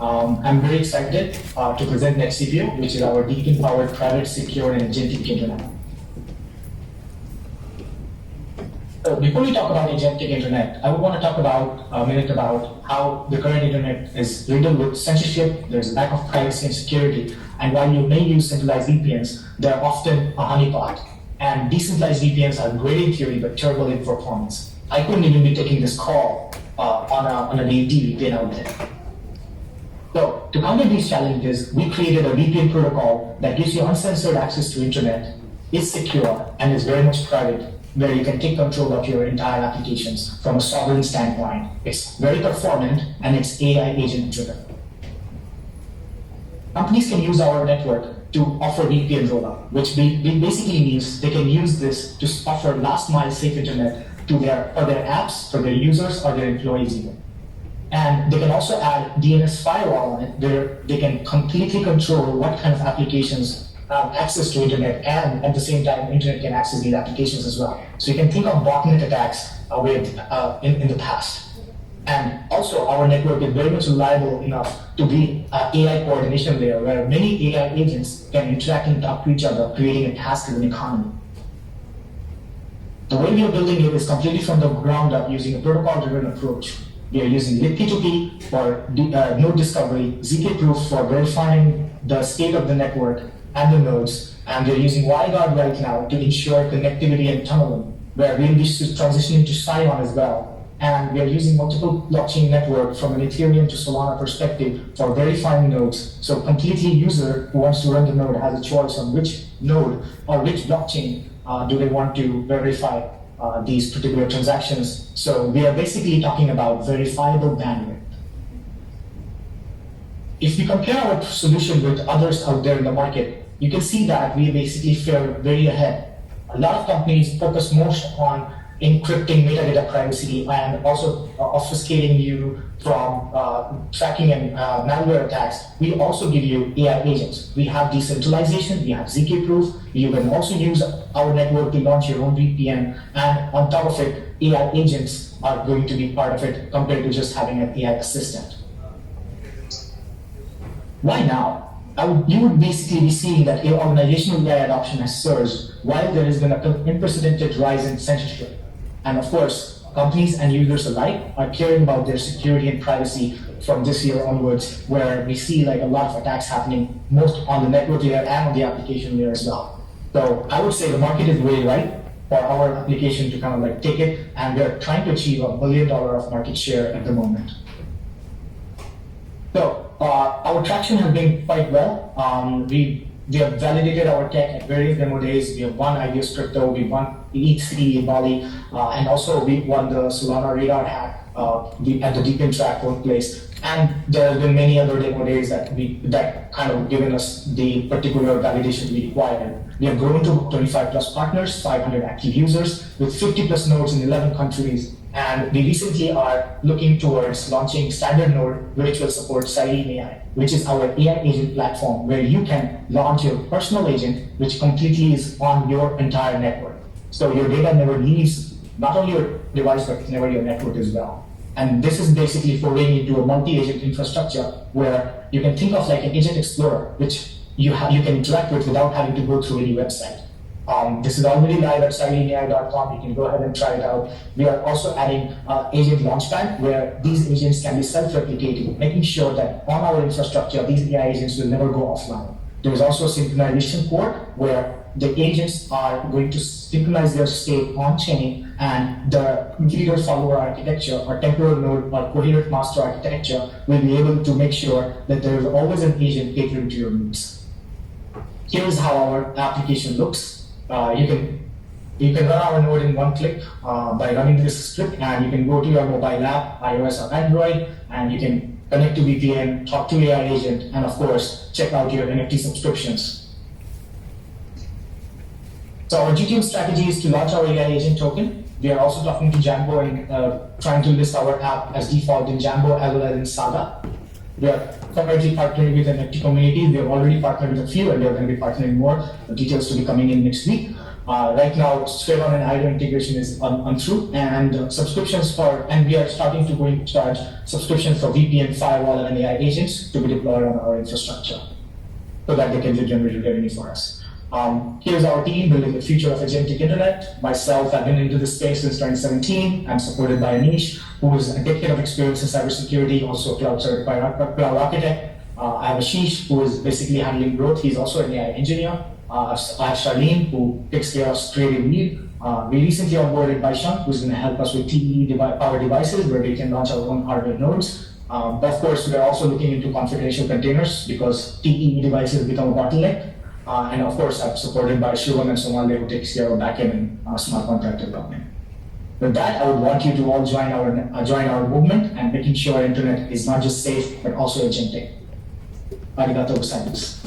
I'm very excited to present NetSepio, which is our DePIN-powered private, secure, and agentic internet. So before we talk about agentic internet, I would want to talk about a minute about how the current internet is riddled with censorship, there's a lack of privacy and security, and while you may use centralized VPNs, they're often a honeypot. And decentralized VPNs are great in theory, but terrible in performance. I couldn't even be taking this call on a dVPN out there. So to counter these challenges, we created a VPN protocol that gives you uncensored access to internet, is secure, and is very much private, where you can take control of your entire applications from a sovereign standpoint. It's very performant, and it's AI agent driven. Companies can use our network to offer VPN rollout, which basically means they can use this to offer last mile safe internet to their apps, for their users, or their employees even. And they can also add DNS firewall on it, where they can completely control what kind of applications have access to internet, and at the same time, internet can access these applications as well. So you can think of botnet attacks in the past. And also, our network is very much reliable enough to be an AI coordination layer, where many AI agents can interact and talk to each other, creating a task-driven economy. The way we are building it is completely from the ground up, using a protocol-driven approach. We are using libp2p for node discovery, zk-proof for verifying the state of the network and the nodes, and we're using WireGuard right now to ensure connectivity and tunneling, where we'll be transitioning to Scion as well. And we are using multiple blockchain network from an Ethereum to Solana perspective for verifying nodes. So completely user who wants to run the node has a choice on which node or which blockchain do they want to verify these particular transactions. So we are basically talking about verifiable bandwidth. If we compare our solution with others out there in the market, you can see that we basically fare very ahead. A lot of companies focus most on encrypting metadata privacy and also obfuscating you from tracking and malware attacks. We also give you AI agents. We have decentralization, we have zk-proof. You can also use our network to launch your own VPN, and on top of it, AI agents are going to be part of it compared to just having an AI assistant. Why now? You would basically be seeing that organizational AI adoption has surged while there has been an unprecedented rise in censorship. And of course, companies and users alike are caring about their security and privacy from this year onwards, where we see like a lot of attacks happening, most on the network layer and on the application layer as well. So I would say the market is really right for our application to kind of like take it, and we're trying to achieve $1 billion of market share at the moment. So our traction has been quite well. We have validated our tech at various demo days. We have won IBS Crypto, we won ETH Bali, and also we won the Solana Radar hack at the DePIN track workplace. And there have been many other demo days that kind of given us the particular validation we required. We have grown to 25 plus partners, 500 active users, with 50 plus nodes in 11 countries. And we recently are looking towards launching standard node, which will support Siren AI, which is our AI agent platform, where you can launch your personal agent, which completely is on your entire network. So your data never leaves not only your device, but never your network as well. And this is basically foraying into a multi-agent infrastructure where you can think of like an agent explorer, which you can interact with without having to go through any website. This is already live at sirenai.com. You can go ahead and try it out. We are also adding Agent Launchpad, where these agents can be self-replicating, making sure that on our infrastructure, these AI agents will never go offline. There is also a synchronization port, where the agents are going to synchronize their state on-chain, and the leader follower architecture or temporal node or coherent master architecture will be able to make sure that there is always an agent catering to your needs. Here's how our application looks. You can run our node in one click by running this script, and you can go to your mobile app, iOS or Android, and you can connect to VPN, talk to AI agent, and of course, check out your NFT subscriptions. So our GTM strategy is to launch our AI agent token. We are also talking to Jambo and trying to list our app as default in Jambo as well as in Saga. We are currently partnering with the NFT community. We have already partnered with a few, and we are going to be partnering more. The details will be coming in next week. Right now, Fracton and IDO integration is on through, and subscriptions and we are starting to charge subscriptions for VPN, firewall, and AI agents to be deployed on our infrastructure so that they can generate revenue for us. Here's our team building the future of agentic internet. Myself, I've been into this space since 2017. I'm supported by Anish, who is a decade of experience in cybersecurity, also a cloud certified cloud architect. I have Ashish, who is basically handling growth. He's also an AI engineer. I have Charlene, who takes care of creative lead. We recently onboarded Baishang, who's going to help us with TE power devices, where we can launch our own hardware nodes. Of course, we're also looking into confidential containers because TE devices become a bottleneck. And of course, I'm supported by Shivam and Somale, who takes care of backend and smart contract development. With that, I would want you to all join our movement and making sure our internet is not just safe, but also agentic. Arigatou gozaimasu.